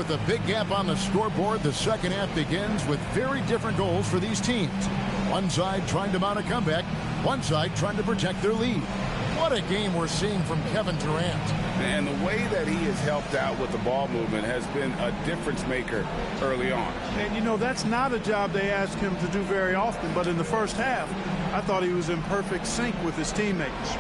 With a big gap on the scoreboard, the second half begins with very different goals for these teams. One side trying to mount a comeback, one side trying to protect their lead. What a game we're seeing from Kevin Durant. And the way that he has helped out with the ball movement has been a difference maker early on. And, you know, that's not a job they ask him to do very often. But in the first half, I thought he was in perfect sync with his teammates.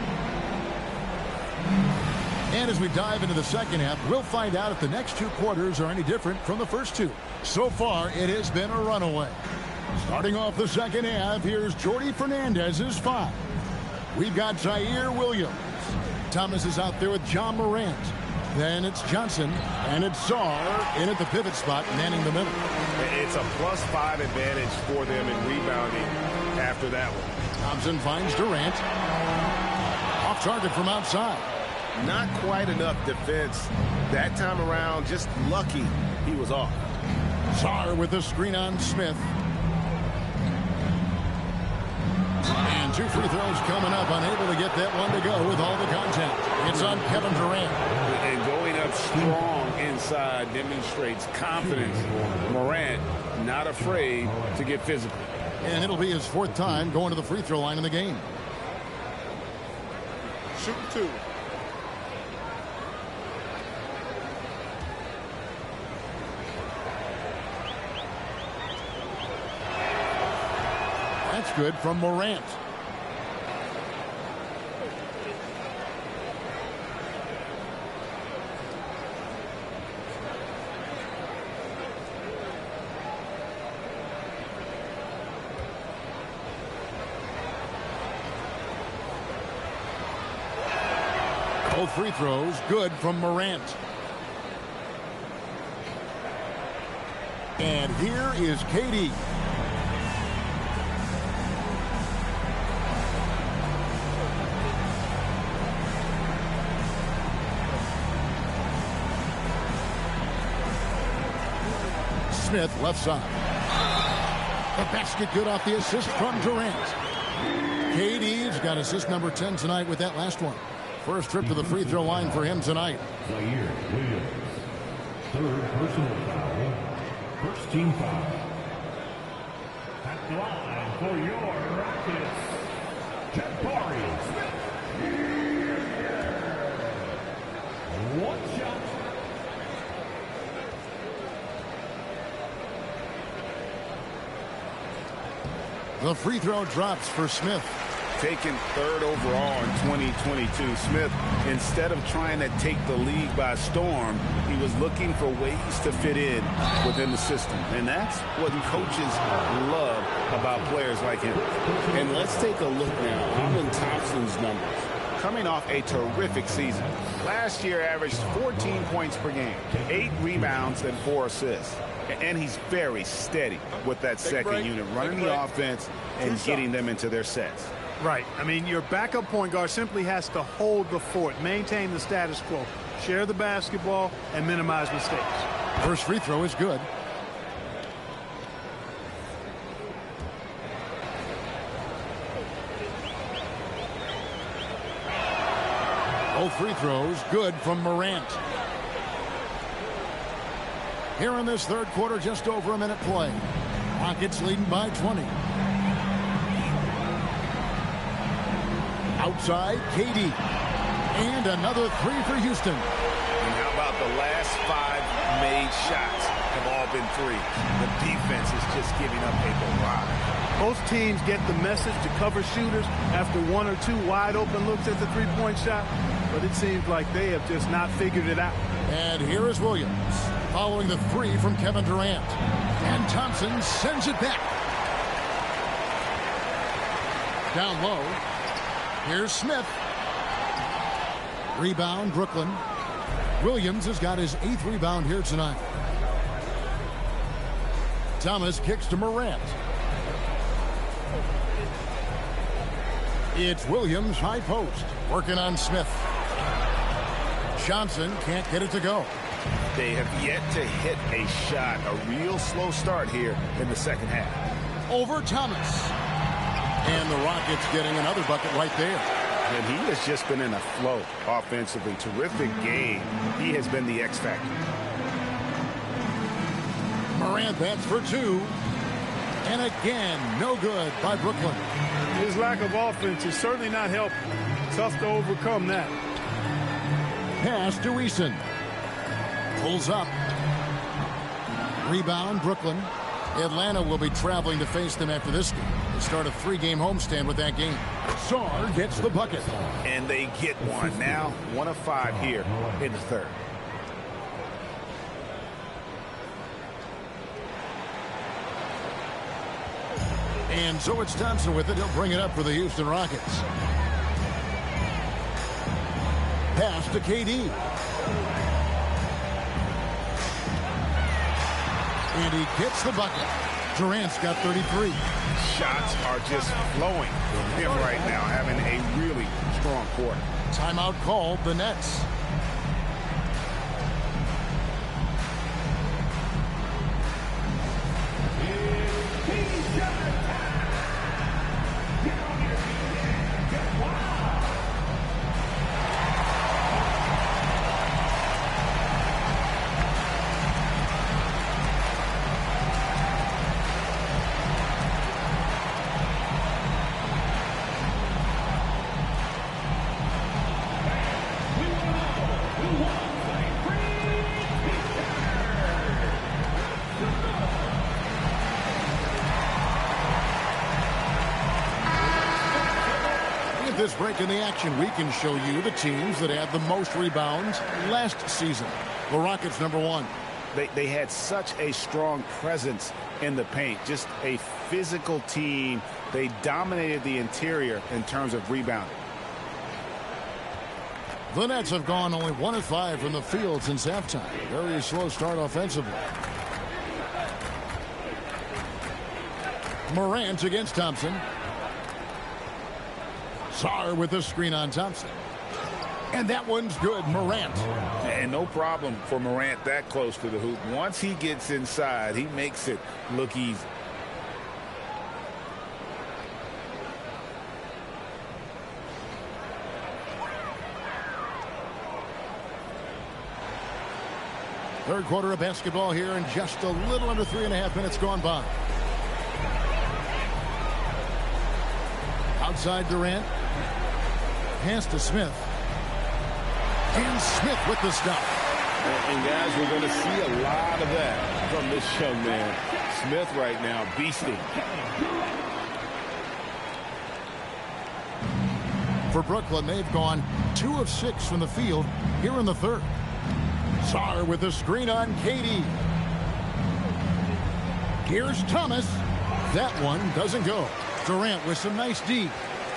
And as we dive into the second half, we'll find out if the next two quarters are any different from the first two. So far, it has been a runaway. Starting off the second half, here's Jordi Fernandez's 5. We've got Zaire Williams. Thomas is out there with John Morant. Then it's Johnson, and it's Sarr in at the pivot spot, manning the middle. It's a +5 advantage for them in rebounding after that one. Thompson finds Durant. Off target from outside. Not quite enough defense that time around. Just lucky he was off. Sarr with the screen on Smith. And two free throws coming up, unable to get that one to go with all the contact. It's on Kevin Durant. And going up strong inside demonstrates confidence. Morant not afraid to get physical. And it'll be his 4th time going to the free throw line in the game. Shoot 2. That's good from Morant. Both free throws good from Morant. And here is KD. Smith left side. The basket good off the assist from Durant. KD's got assist number 10 tonight with that last one. First trip to the free throw line for him tonight. Zaire Williams. 3rd personal foul. First team foul. At the line for your Rockets, Jabari Smith. One shot. The free throw drops for Smith. Taken 3rd overall in 2022. Smith, instead of trying to take the league by storm, he was looking for ways to fit in within the system. And that's what coaches love about players like him. And let's take a look now. Amen Thompson's numbers. Coming off a terrific season. Last year averaged 14 points per game, 8 rebounds, and 4 assists. And he's very steady with that second unit, running the offense and getting them into their sets. Right. I mean, your backup point guard simply has to hold the fort, maintain the status quo, share the basketball, and minimize mistakes. First free throw is good. Both free throws good from Morant. Here in this 3rd quarter, just over a minute play. Rockets leading by 20. Outside, KD. And another 3 for Houston. And how about the last 5 made shots have all been 3s? The defense is just giving up a barrage. Both teams get the message to cover shooters after 1 or 2 wide open looks at the three-point shot, but it seems like they have just not figured it out. And here is Williams following the 3 from Kevin Durant. And Thompson sends it back. Down low. Here's Smith. Rebound, Brooklyn. Williams has got his 8th rebound here tonight. Thomas kicks to Morant. It's Williams, high post, working on Smith. Johnson can't get it to go. They have yet to hit a shot, a real slow start here in the second half. Over Thomas. And the Rockets getting another bucket right there. And he has just been in a flow offensively. Terrific game. He has been the X factor. Morant bats for two. And again, no good by Brooklyn. His lack of offense is certainly not helping. Tough to overcome that. Pass to Eason. Pulls up. Rebound, Brooklyn. Atlanta will be traveling to face them after this game. They start a 3-game homestand with that game. Sarr gets the bucket. And they get one. Now 1 of 5 here in the third. And so it's Thompson with it. He'll bring it up for the Houston Rockets. Pass to KD. And he gets the bucket. Durant's got 33. Shots are just flowing from him right now, having a really strong quarter. Timeout called, the Nets. This break in the action, we can show you the teams that had the most rebounds last season. The Rockets, number 1. They had such a strong presence in the paint, just a physical team. They dominated the interior in terms of rebounding. The Nets have gone only 1 of 5 from the field since halftime. Very slow start offensively. Morant against Thompson. Sarr with a screen on Thompson. And that one's good. Morant. And no problem for Morant that close to the hoop. Once he gets inside, he makes it look easy. Third quarter of basketball here, and just a little under 3.5 minutes gone by. Outside Durant. Pass to Smith. And Smith with the stop. And guys, we're going to see a lot of that from this young man. Smith right now beasting. For Brooklyn, they've gone 2 of 6 from the field here in the third. Sarr with a screen on KD. Here's Thomas. That one doesn't go. Durant with some nice D.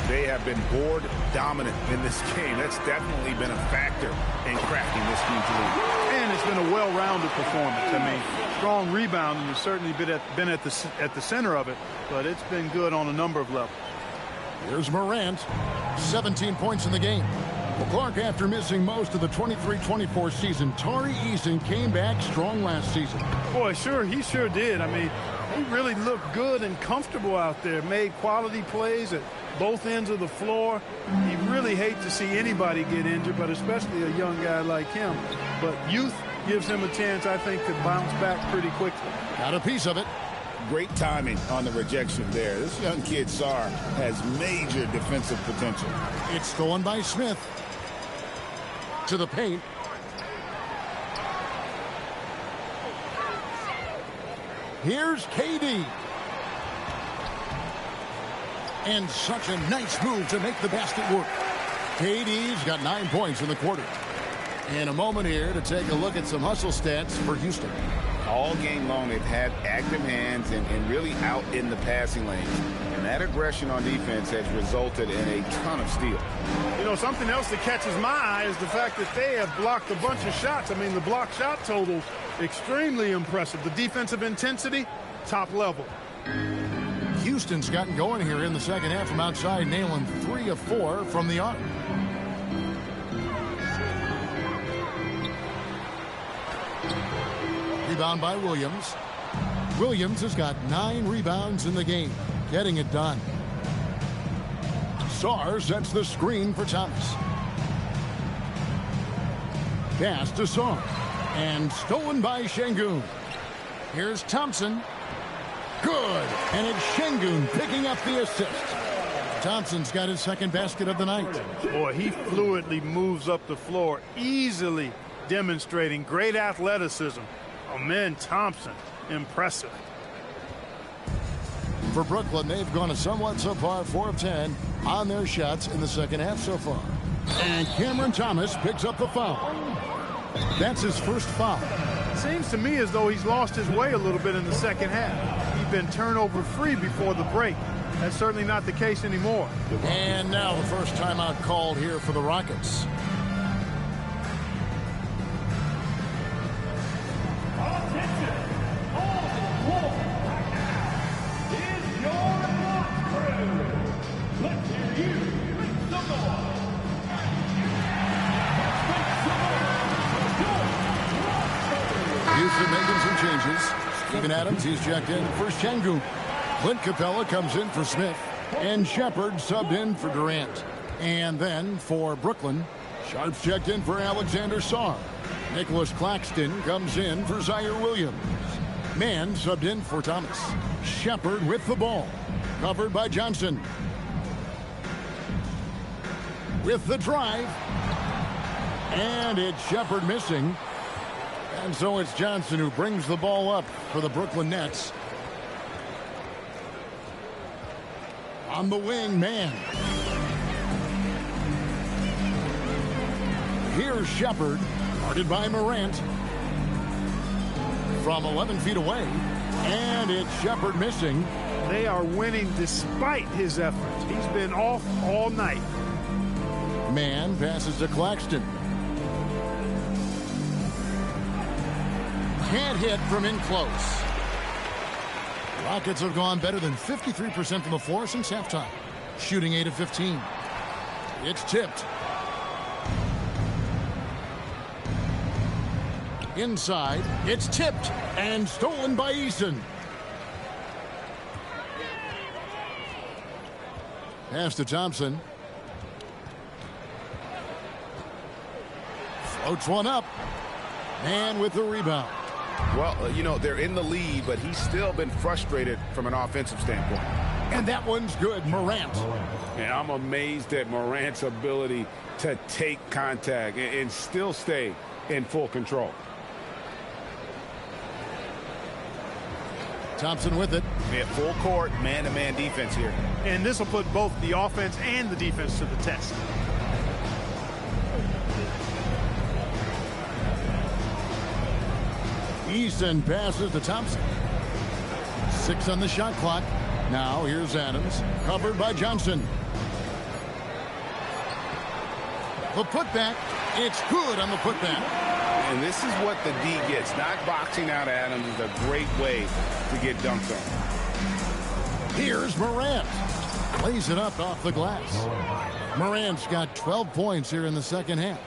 They have been board dominant in this game. That's definitely been a factor in crafting this team to lead. And it's been a well-rounded performance. I mean, strong rebounding has certainly been at the center of it, but it's been good on a number of levels. Here's Morant. 17 points in the game. Well, Clark, after missing most of the 23-24 season, Tari Eason came back strong last season. Boy, he sure did. I mean, he really looked good and comfortable out there, made quality plays at both ends of the floor. You really hate to see anybody get injured, but especially a young guy like him. But youth gives him a chance, I think, to bounce back pretty quickly. Got a piece of it. Great timing on the rejection there. This young kid, Sarr, has major defensive potential. It's stolen by Smith. To the paint. Here's KD. And such a nice move to make the basket work. KD's got 9 points in the quarter. In a moment here to take a look at some hustle stats for Houston. All game long, they've had active hands and really out in the passing lanes. And that aggression on defense has resulted in a ton of steals. You know, something else that catches my eye is the fact that they have blocked a bunch of shots. I mean, the block shot total, extremely impressive. The defensive intensity, top level. Houston's gotten going here in the second half from outside, nailing 3 of 4 from the arc. Rebound by Williams. Williams has got 9 rebounds in the game, getting it done. Sarr sets the screen for Thomas. Pass to Sarr, and stolen by Şengün. Here's Thompson. Good. And it's Şengün picking up the assist. Thompson's got his second basket of the night. Boy, he fluidly moves up the floor, easily demonstrating great athleticism. Amen Thompson, impressive. For Brooklyn, they've gone a somewhat subpar 4 of 10 on their shots in the second half so far. And Cameron Thomas picks up the foul. That's his first foul. Seems to me as though he's lost his way a little bit in the second half. He's been turnover free before the break. That's certainly not the case anymore. And now the first timeout called here for the Rockets. Attention! On the floor right now is your block crew. Let's hear you make some noise. Houston making some changes. Steven Adams, he's checked in for Şengün. Clint Capella comes in for Smith. And Shepard subbed in for Durant. And then for Brooklyn, Sharp's checked in for Alexander Sarr. Nicholas Claxton comes in for Zaire Williams. Mann subbed in for Thomas. Shepard with the ball. Covered by Johnson. With the drive. And it's Shepard missing. And so it's Johnson who brings the ball up for the Brooklyn Nets. On the wing, Mann. Here's Shepard, guarded by Morant. From 11 feet away. And it's Shepard missing. They are winning despite his efforts. He's been off all night. Mann passes to Claxton. Can't hit from in close. Rockets have gone better than 53% from the floor since halftime. Shooting 8 of 15. It's tipped. Inside, it's tipped and stolen by Eason. Pass to Thompson. Floats one up. And with the rebound. Well, you know, they're in the lead, but he's still been frustrated from an offensive standpoint. And that one's good. Morant. And I'm amazed at Morant's ability to take contact and still stay in full control. Thompson with it. Yeah, full court, man-to-man defense here. And this will put both the offense and the defense to the test. Eason passes to Thompson. 6 on the shot clock. Now here's Adams, covered by Johnson. The putback. It's good on the putback. And this is what the D gets. Not boxing out Adams is a great way to get dunked on. Here's Morant. Plays it up off the glass. Morant's got 12 points here in the second half.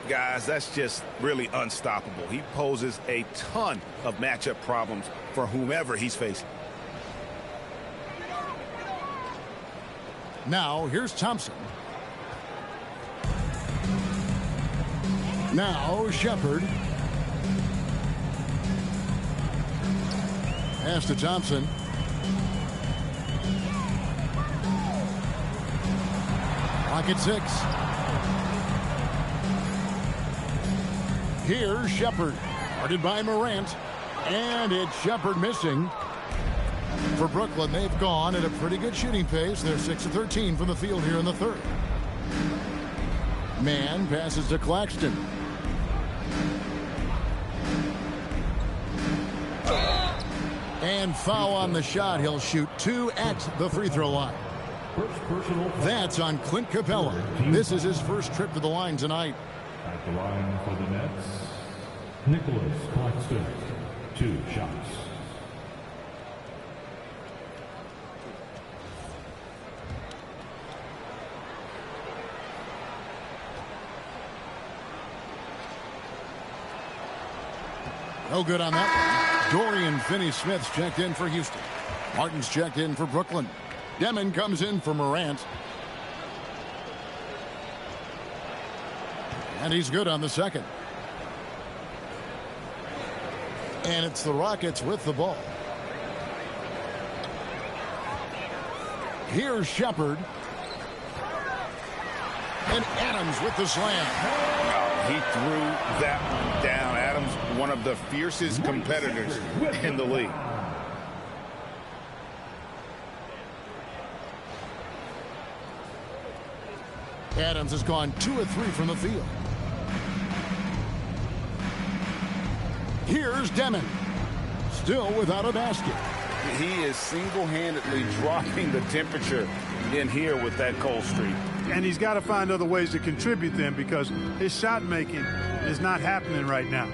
Guys, that's just really unstoppable. He poses a ton of matchup problems for whomever he's facing. Now, here's Thompson. Now, Shepard. Pass to Thompson. Clock at 6. Here's Shepard, guarded by Morant, and it's Shepard missing. For Brooklyn, they've gone at a pretty good shooting pace. They're 6 of 13 from the field here in the third. Mann passes to Claxton. And foul on the shot. He'll shoot 2 at the free throw line. That's on Clint Capella. This is his first trip to the line tonight. At the line for the Nets, Nicholas Claxton, 2 shots. No good on that one. Dorian Finney-Smith's checked in for Houston. Martin's checked in for Brooklyn. Demon comes in for Morant. And he's good on the second. And it's the Rockets with the ball. Here's Shepard. And Adams with the slam. He threw that one down. Adams, one of the fiercest competitors in the league. Adams has gone 2 of 3 from the field. Here's Demon. Still without a basket. He is single-handedly dropping the temperature in here with that cold streak. And he's got to find other ways to contribute then, because his shot making is not happening right now.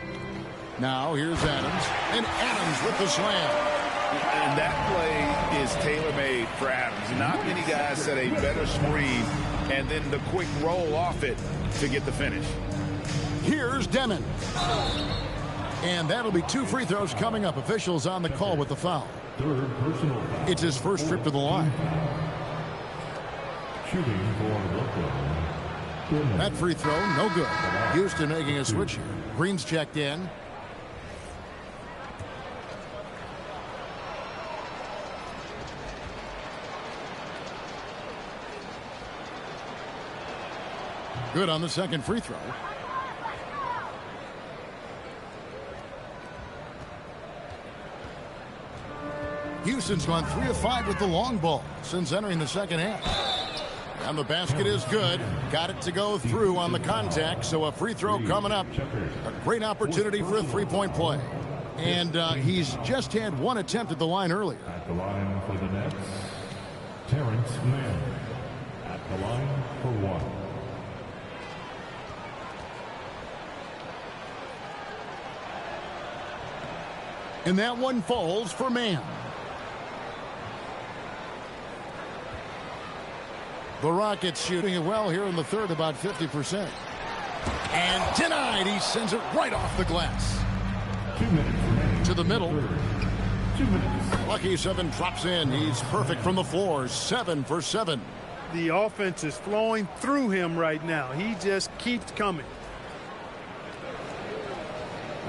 Now here's Adams. And Adams with the slam. And that play is tailor-made for Adams. Not many guys set a better screen and then the quick roll off it to get the finish. Here's Demon. And that'll be 2 free throws coming up. Officials on the call with the foul. Third personal foul. It's his first trip to the line. Shooting for Brooklyn. That free throw, no good. Houston making a switch here. Green's checked in. Good on the second free throw. Houston's gone 3 of 5 with the long ball since entering the second half. And the basket is good. Got it to go through on the contact, so a free throw coming up. A great opportunity for a three-point play. And he's just had 1 attempt at the line earlier. At the line for the Nets, Terrence Mann. At the line for 1. And that one falls for Mann. The Rockets shooting it well here in the third, about 50%. And denied. He sends it right off the glass. 2 minutes remaining. To the middle. 2 minutes. Lucky 7 drops in. He's perfect from the floor. 7 for 7. The offense is flowing through him right now. He just keeps coming.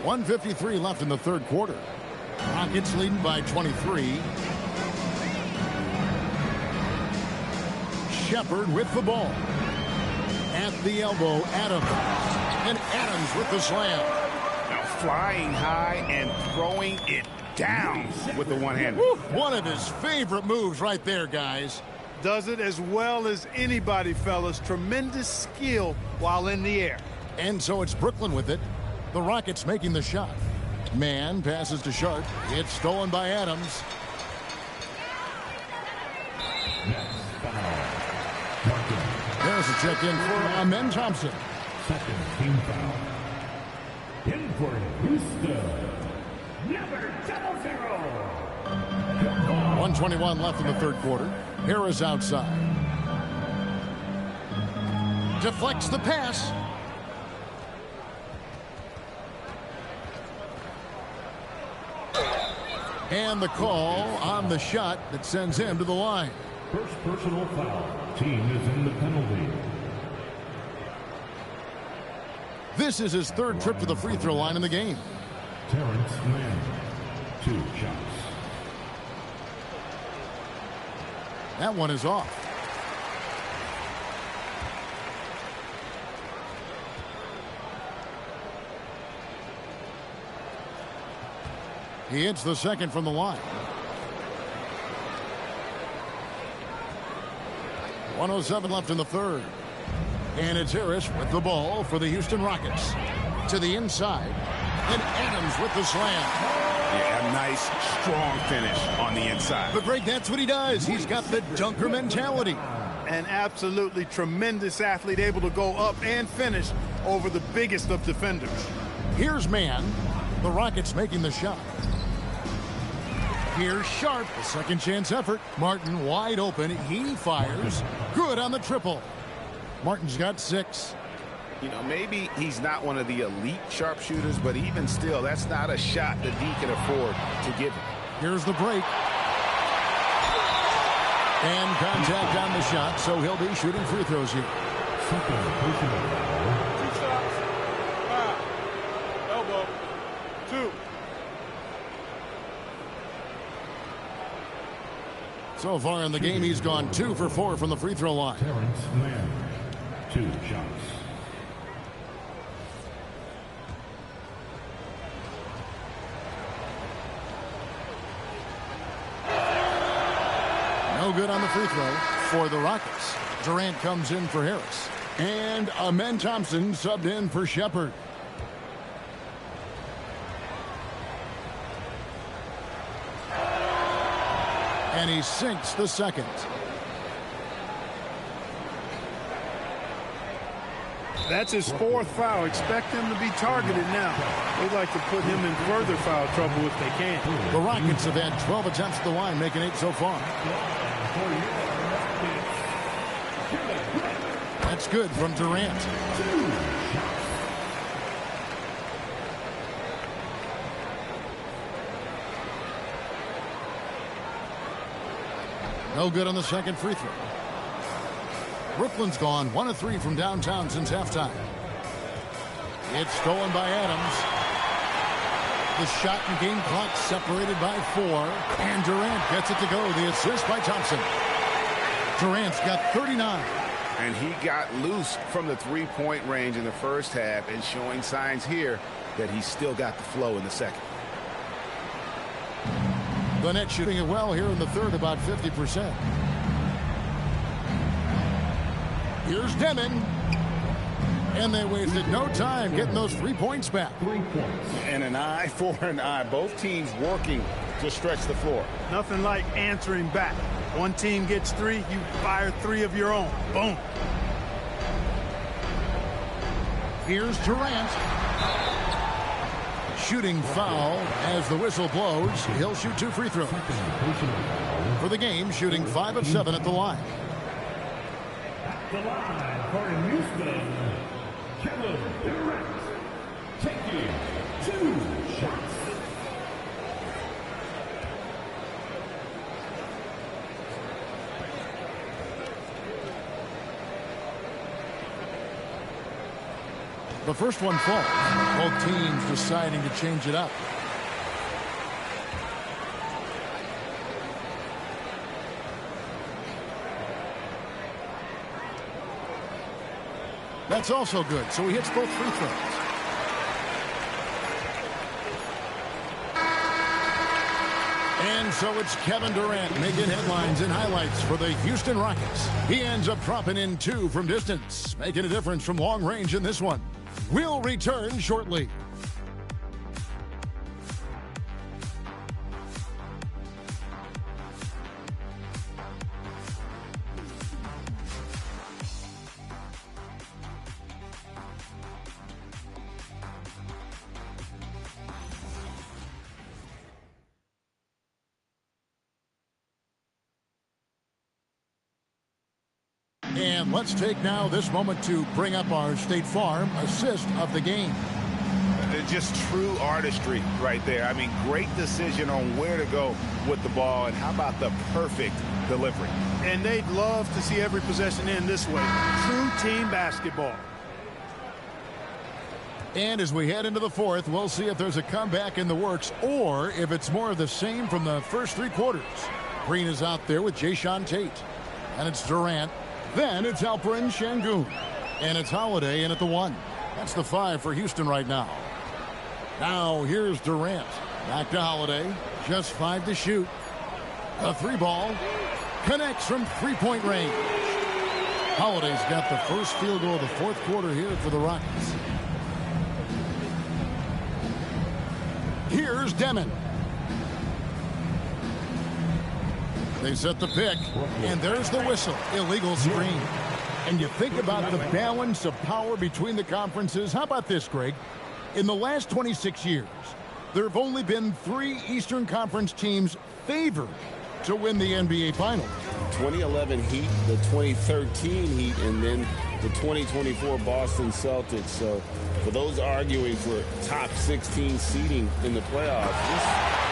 1:53 left in the third quarter. Rockets leading by 23. Shepard with the ball. At the elbow, Adams. And Adams with the slam. Now flying high and throwing it down with the one-hander. One of his favorite moves right there, guys. Does it as well as anybody, fellas. Tremendous skill while in the air. And so it's Brooklyn with it. The Rockets making the shot. Mann passes to Sharp. It's stolen by Adams. There's a check in for Amen Thompson. Second team foul. In for Houston. Number 00. 1:21 left in the third quarter. Harris outside. Deflects the pass. And the call on the shot that sends him to the line. First personal foul. Team is in the penalty. This is his third trip to the free throw line in the game. Terrence Mann. 2 shots. That one is off. He hits the second from the line. 1:07 left in the third. And it's Harris with the ball for the Houston Rockets. To the inside. And Adams with the slam. Yeah, nice, strong finish on the inside. But Greg, that's what he does. He's got the dunker mentality. An absolutely tremendous athlete, able to go up and finish over the biggest of defenders. Here's Mann. The Rockets making the shot. Here's Sharp. A second chance effort. Martin wide open. He fires. Good on the triple. Martin's got 6. You know, maybe he's not one of the elite sharpshooters, but even still, that's not a shot that he can afford to give him. Here's the break. And contact on the shot, so he'll be shooting free throws here. Second personal foul. 2 shots. 5. Elbow. 2. So far in the game, he's gone 2 for 4 from the free throw line. Terrence Mann, 2 shots. No good on the free throw for the Rockets. Durant comes in for Harris. And Amen Thompson subbed in for Shepard. And he sinks the second. That's his 4th foul. Expect him to be targeted now. They'd like to put him in further foul trouble if they can. The Rockets have had 12 attempts at the line, making 8 so far. That's good from Durant. No good on the second free throw. Brooklyn's gone 1 of 3 from downtown since halftime. It's stolen by Adams. The shot and game clock separated by 4. And Durant gets it to go. The assist by Thompson. Durant's got 39. And he got loose from the three-point range in the first half and showing signs here that he's still got the flow in the second. The Nets shooting it well here in the third, about 50%. Here's Demon. And they wasted no time getting those 3 points back. 3 points. And an eye for an eye. Both teams working to stretch the floor. Nothing like answering back. One team gets 3, you fire 3 of your own. Boom. Here's Durant. Shooting foul as the whistle blows. He'll shoot 2 free throws. For the game, shooting 5 of 7 at the line. The line for Houston, Kevin Durant, taking 2 shots. The first one falls. Both teams deciding to change it up. That's also good, so he hits both free throws. And so it's Kevin Durant making headlines and highlights for the Houston Rockets. He ends up dropping in 2 from distance, making a difference from long range in this one. We'll return shortly. And let's take now this moment to bring up our State Farm assist of the game. Just true artistry right there. I mean, great decision on where to go with the ball, and how about the perfect delivery. And they'd love to see every possession end this way. True team basketball. And as we head into the fourth, we'll see if there's a comeback in the works or if it's more of the same from the first 3 quarters. Green is out there with Jayshawn Tate. And it's Durant. Then it's Alperen Sengun. And it's Holiday in at the 1. That's the 5 for Houston right now. Now here's Durant. Back to Holiday. Just 5 to shoot. A 3-ball. Connects from 3-point range. Holiday's got the first field goal of the 4th quarter here for the Rockets. Here's Demon. They set the pick, and there's the whistle. Illegal screen. And you think about the balance of power between the conferences. How about this, Greg? In the last 26 years, there have only been 3 Eastern Conference teams favored to win the NBA Finals. 2011 Heat, the 2013 Heat, and then the 2024 Boston Celtics. So for those arguing for top 16 seeding in the playoffs, this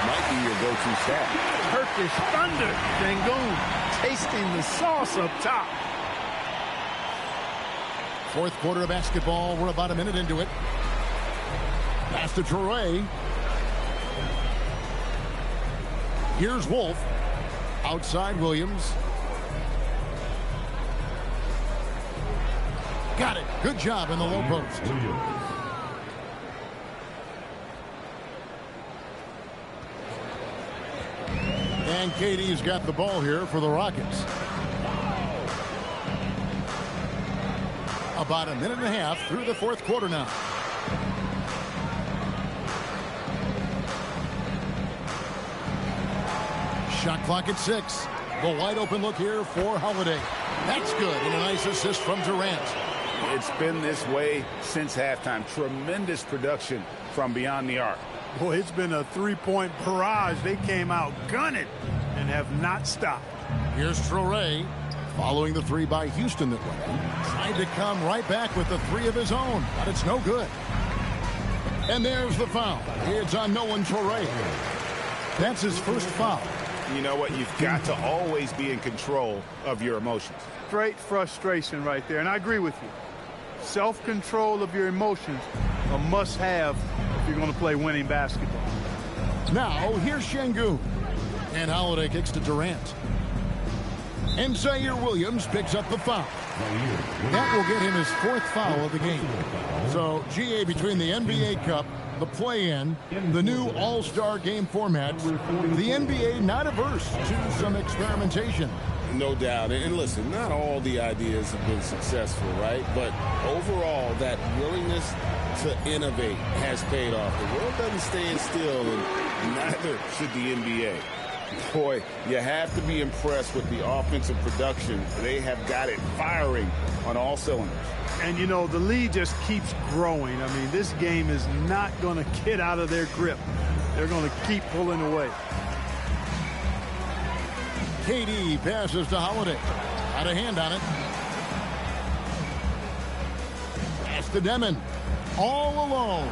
might be your go-to stat. Turkish Thunder. Sengun tasting the sauce up top. 4th quarter of basketball. We're about a minute into it. Pass to Traore. Here's Wolf. Outside Williams. Got it. Good job in the low post. And KD's got the ball here for the Rockets. About a minute and a half through the fourth quarter now. Shot clock at 6. The wide open look here for Holiday. That's good. And a nice assist from Durant. It's been this way since halftime. Tremendous production from beyond the arc. Boy, it's been a three-point barrage. They came out gunning and have not stopped. Here's Traore following the three by Houston that went in. Tried to come right back with the three of his own, but it's no good. And there's the foul. It's on Nolan Traore. That's his first foul. You know what? You've got to always be in control of your emotions. Straight frustration right there, and I agree with you. Self-control of your emotions, a must-have if you're going to play winning basketball. Now, here's Şengün. And Holiday kicks to Durant. And Zaire Williams picks up the foul. That will get him his fourth foul of the game. So, GA, between the NBA Cup, the play-in, the new All-Star game format, the NBA not averse to some experimentation. No doubt. And listen, not all the ideas have been successful, right? But overall, that willingness to innovate has paid off. The world doesn't stand still, and neither should the NBA. Boy, you have to be impressed with the offensive production. They have got it firing on all cylinders. And, you know, the lead just keeps growing. I mean, this game is not going to get out of their grip. They're going to keep pulling away. KD passes to Holiday. Had a hand on it. Pass to Demon. All alone.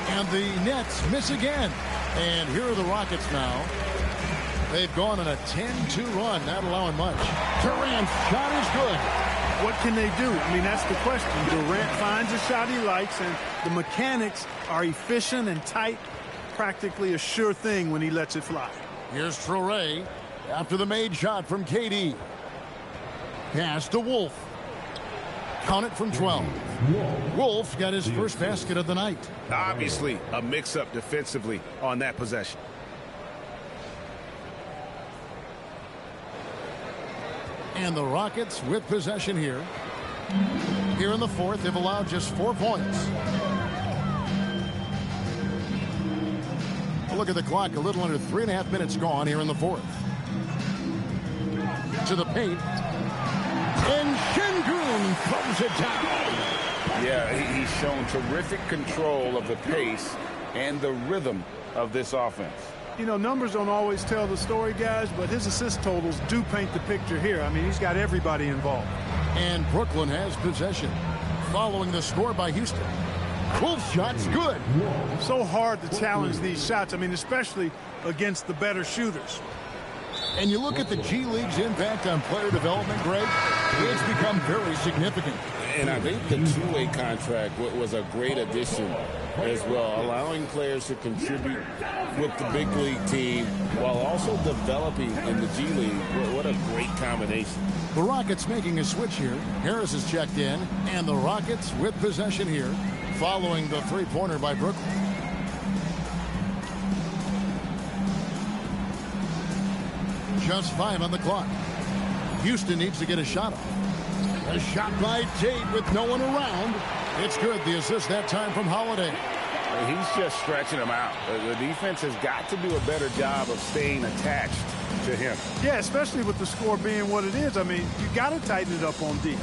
And the Nets miss again. And here are the Rockets now. They've gone on a 10-2 run, not allowing much. Durant's shot is good. What can they do? I mean, that's the question. Durant finds a shot he likes, and the mechanics are efficient and tight. Practically a sure thing when he lets it fly. Here's Traore after the made shot from KD. Pass to Wolf. Count it from 12. Wolf got his first basket of the night. Obviously, a mix-up defensively on that possession. And the Rockets with possession here. Here in the fourth, they've allowed just 4 points. Look at the clock, a little under 3.5 minutes gone here in the fourth. To the paint. And Şengün throws it down. Yeah, he's shown terrific control of the pace and the rhythm of this offense. You know, numbers don't always tell the story, guys, but his assist totals do paint the picture here. I mean, he's got everybody involved. And Brooklyn has possession. Following the score by Houston. Wolf's shot's good. So hard to challenge these shots. I mean, especially against the better shooters. And you look at the G League's impact on player development, Greg, it's become very significant. And I think the two-way contract was a great addition as well, allowing players to contribute with the big league team while also developing in the G League. What a great combination. The Rockets making a switch here. Harris is checked in, and the Rockets with possession here, following the three-pointer by Brooklyn. Just 5 on the clock. Houston needs to get a shot off. A shot by Tate with no one around. It's good. The assist that time from Holiday. He's just stretching him out. The defense has got to do a better job of staying attached to him. Yeah, especially with the score being what it is. I mean, you got to tighten it up on D.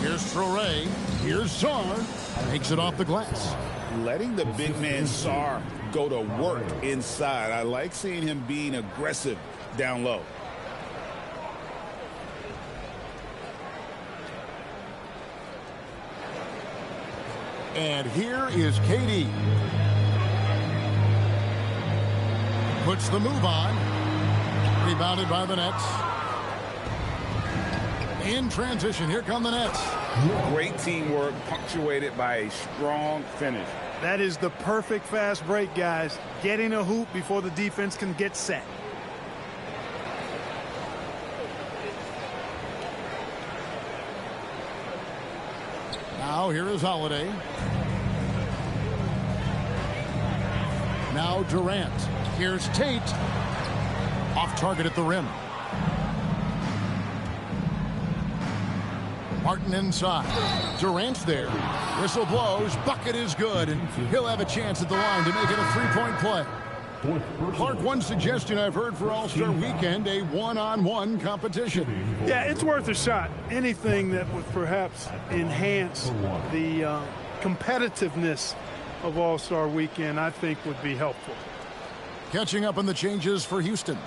Here's Traore. Here's Sarr. Takes it off the glass. Letting the big man Sarr go to work inside. I like seeing him being aggressive down low. And here is KD. Puts the move on. Rebounded by the Nets. In transition, here come the Nets. Great teamwork, punctuated by a strong finish. That is the perfect fast break, guys. Getting a hoop before the defense can get set. Now here is Holiday. Now Durant. Here's Tate. Off target at the rim. Martin inside. Durant's there. Whistle blows. Bucket is good. And he'll have a chance at the line to make it a three-point play. Clark, one suggestion I've heard for All-Star Weekend, a one-on-one competition. Yeah, it's worth a shot. Anything that would perhaps enhance the competitiveness of All-Star Weekend, I think would be helpful. Catching up on the changes for Houston.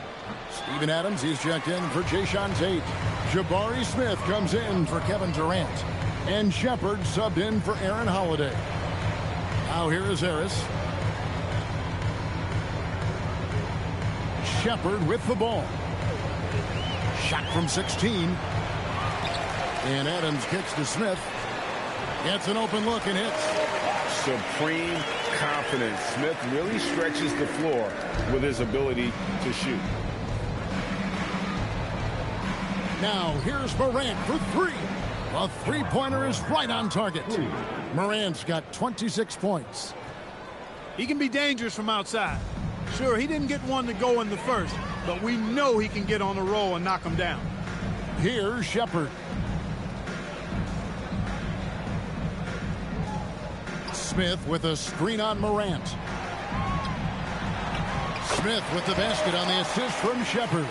Steven Adams, he's checked in for Jayshawn Tate. Jabari Smith comes in for Kevin Durant. And Shepard subbed in for Aaron Holiday. Now here is Harris. Shepard with the ball. Shot from 16. And Adams kicks to Smith. Gets an open look and hits. Supreme confidence. Smith really stretches the floor with his ability to shoot. Now here's Morant for three. A three-pointer is right on target. Morant's got 26 points. He can be dangerous from outside. Sure, he didn't get one to go in the first, but we know he can get on a roll and knock him down. Here's Shepard. Smith with a screen on Morant. Smith with the basket on the assist from Shepard.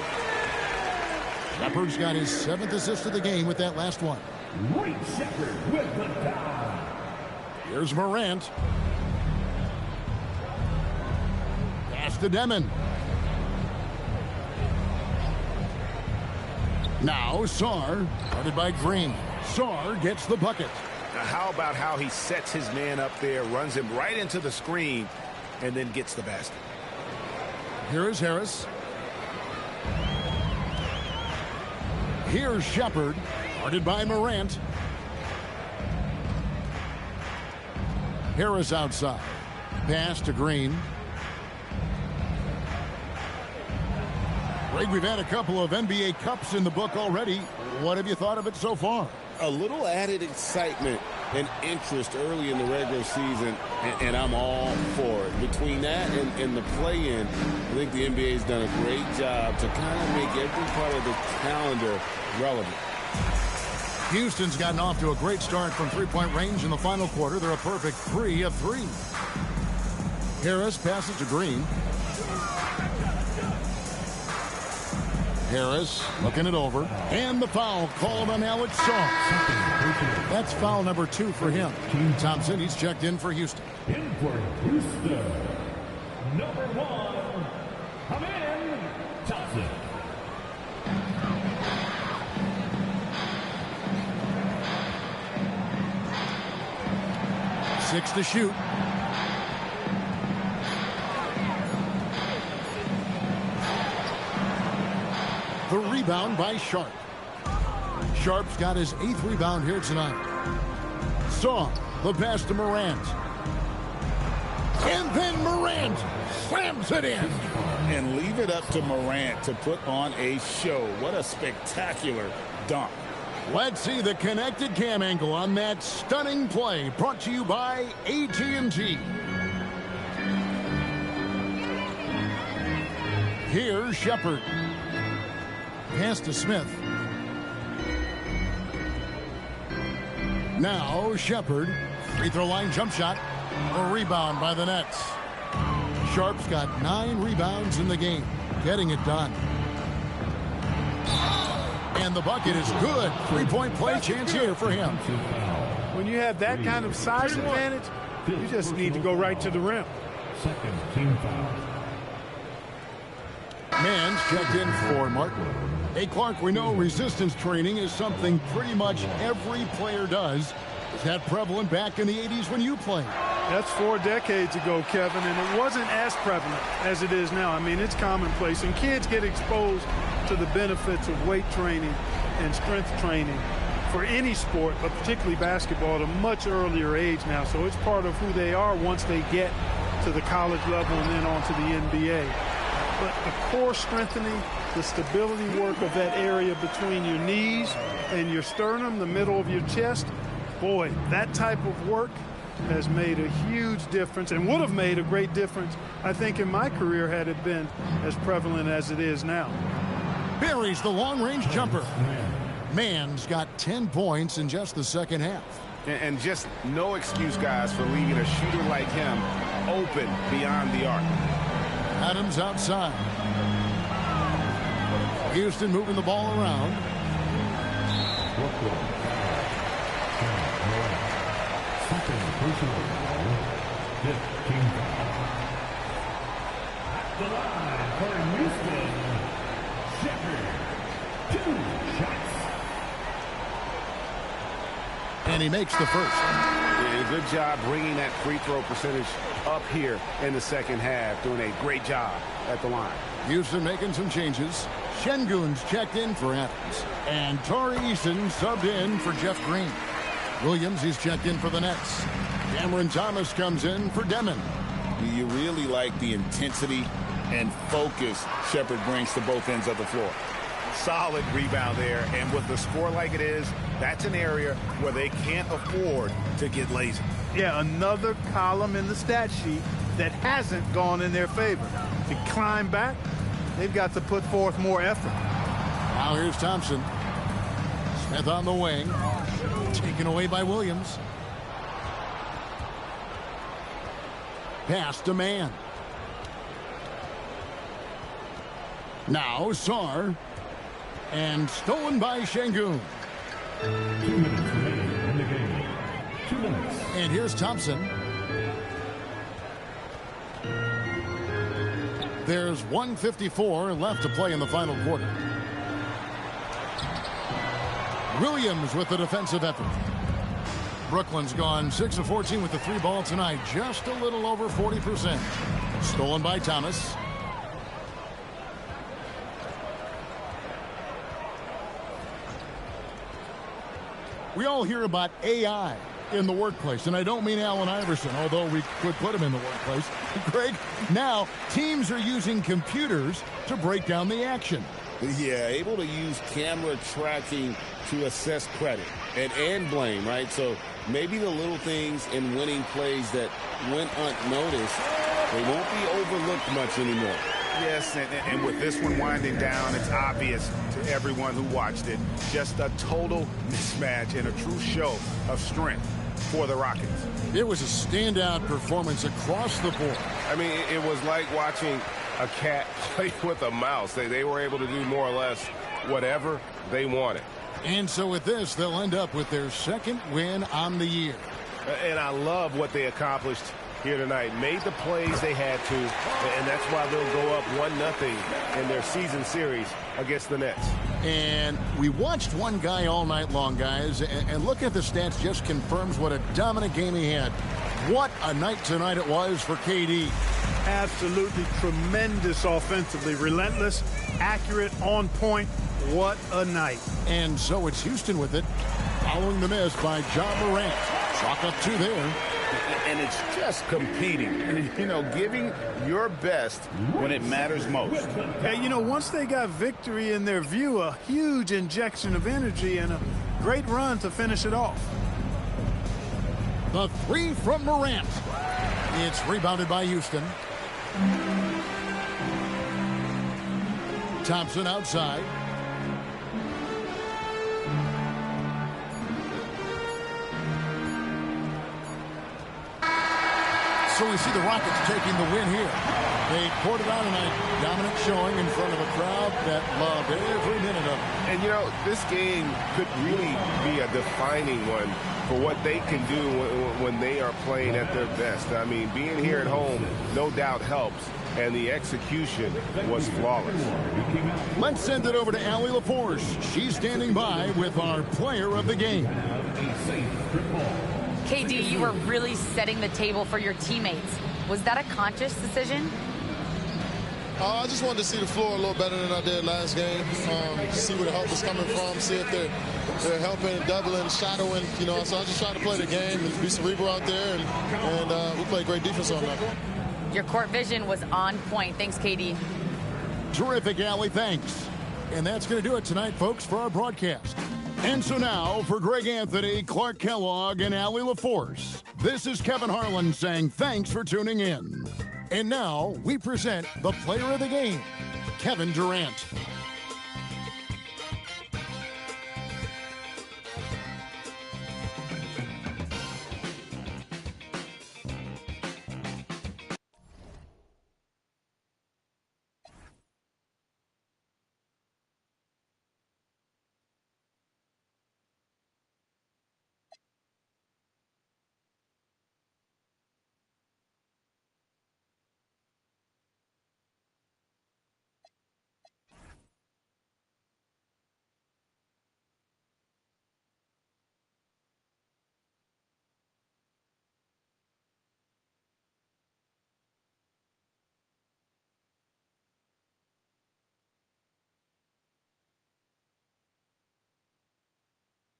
Shepard's got his 7th assist of the game with that last one. Shepard with the dive. Here's Morant. Pass to Demon. Now Sarr, guarded by Green. Sarr gets the bucket. Now how about how he sets his man up there, runs him right into the screen, and then gets the basket. Here is Harris. Here's Shepard, guarded by Morant. Harris outside. Pass to Green. Greg, we've had a couple of NBA Cups in the book already. What have you thought of it so far? A little added excitement and interest early in the regular season, and I'm all for it. Between that and the play-in, I think the NBA's done a great job to kind of make every part of the calendar relevant. Houston's gotten off to a great start from three-point range in the final quarter. They're a perfect 3 of 3. Harris passes to Green. Harris looking it over. And the foul called on Alex Sarr. That's foul number 2 for him. Thompson, he's checked in for Houston. In for Houston, number 1, Amen Thompson. Six to shoot. The rebound by Sharp. Sharp's got his 8th rebound here tonight. Saw the pass to Morant. And then Morant slams it in. And leave it up to Morant to put on a show. What a spectacular dunk. Let's see the connected cam angle on that stunning play, brought to you by AT&T. Here's Shepard. Pass to Smith. Now Shepard. Free throw line jump shot. A rebound by the Nets. Sharp's got 9 rebounds in the game. Getting it done. And the bucket is good. 3-point play chance here for him. When you have that kind of size advantage, you just need to go right to the rim. Second team foul. Mann's checked in for Martin. Hey, Clark, we know resistance training is something pretty much every player does. Is that prevalent back in the 80s when you played? That's 4 decades ago, Kevin, and it wasn't as prevalent as it is now. I mean, it's commonplace, and kids get exposed to the benefits of weight training and strength training for any sport, but particularly basketball, at a much earlier age now. So it's part of who they are once they get to the college level and then on to the NBA. But the core strengthening, the stability work of that area between your knees and your sternum, the middle of your chest, Boy, that type of work has made a huge difference and would have made a great difference, I think, in my career had it been as prevalent as it is now. Buries the long-range jumper. Mann's got 10 points in just the second half. And just no excuse, guys, for leaving a shooter like him open beyond the arc. Adams outside. Houston moving the ball around. The line for Houston, Sheppard, 2 shots. And he makes the first. Yeah, good job bringing that free throw percentage up here in the second half. Doing a great job at the line. Houston making some changes. Şengün's checked in for Adams. And Tari Eason subbed in for Jeff Green. Williams is checked in for the Nets. Cameron Thomas comes in for Demon. You really like the intensity and focus Sheppard brings to both ends of the floor. Solid rebound there, and with the score like it is, that's an area where they can't afford to get lazy. Yeah, another column in the stat sheet that hasn't gone in their favor. To climb back, they've got to put forth more effort. Now here's Thompson. Smith on the wing. Taken away by Williams. Pass to Mann. Now Sarr. And stolen by Şengün. 2 minutes remaining in the game. 2 minutes. And here's Thompson. There's 1:54 left to play in the final quarter. Williams with the defensive effort. Brooklyn's gone 6 of 14 with the 3 ball tonight. Just a little over 40%. Stolen by Thomas. We all hear about AI in the workplace, and I don't mean Allen Iverson, although we could put him in the workplace. Greg, now teams are using computers to break down the action. Yeah, able to use camera tracking to assess credit and blame, right? So maybe the little things in winning plays that went unnoticed, they won't be overlooked much anymore. Yes, and with this one winding down, it's obvious to everyone who watched it. Just a total mismatch and a true show of strength for the Rockets. It was a standout performance across the board. I mean, it was like watching a cat play with a mouse. They were able to do more or less whatever they wanted. And so with this, they'll end up with their second win on the year. And I love what they accomplished here tonight. Made the plays they had to, and that's why they'll go up 1-0 in their season series against the Nets. And we watched one guy all night long, guys, and look at the stats, just confirms what a dominant game he had. What a night tonight it was for KD. Absolutely tremendous offensively. Relentless, accurate, on point. What a night. And so it's Houston with it, following the miss by Ja Morant. Chalk up 2 there. And it's just competing, you know, giving your best when it matters most. Hey, you know, once they got victory in their view, a huge injection of energy and a great run to finish it off. The 3 from Morant. It's rebounded by Houston. Thompson outside. So we see the Rockets taking the win here. They poured it out tonight, dominant showing in front of a crowd that loved every minute of it. And, you know, this game could really be a defining one for what they can do when they are playing at their best. I mean, being here at home no doubt helps, and the execution was flawless. Let's send it over to Allie LaForge. She's standing by with our player of the game. KD, you were really setting the table for your teammates. Was that a conscious decision? I just wanted to see the floor a little better than I did last game. See where the help is coming from, see if they're helping, doubling, shadowing, you know. So I just tried to play the game and be cerebral out there, and we played great defense on that. Your court vision was on point. Thanks, KD. Terrific, Allie. Thanks. And that's going to do it tonight, folks, for our broadcast. And so now, for Greg Anthony, Clark Kellogg, and Allie LaForce, this is Kevin Harlan saying thanks for tuning in. And now, we present the player of the game, Kevin Durant.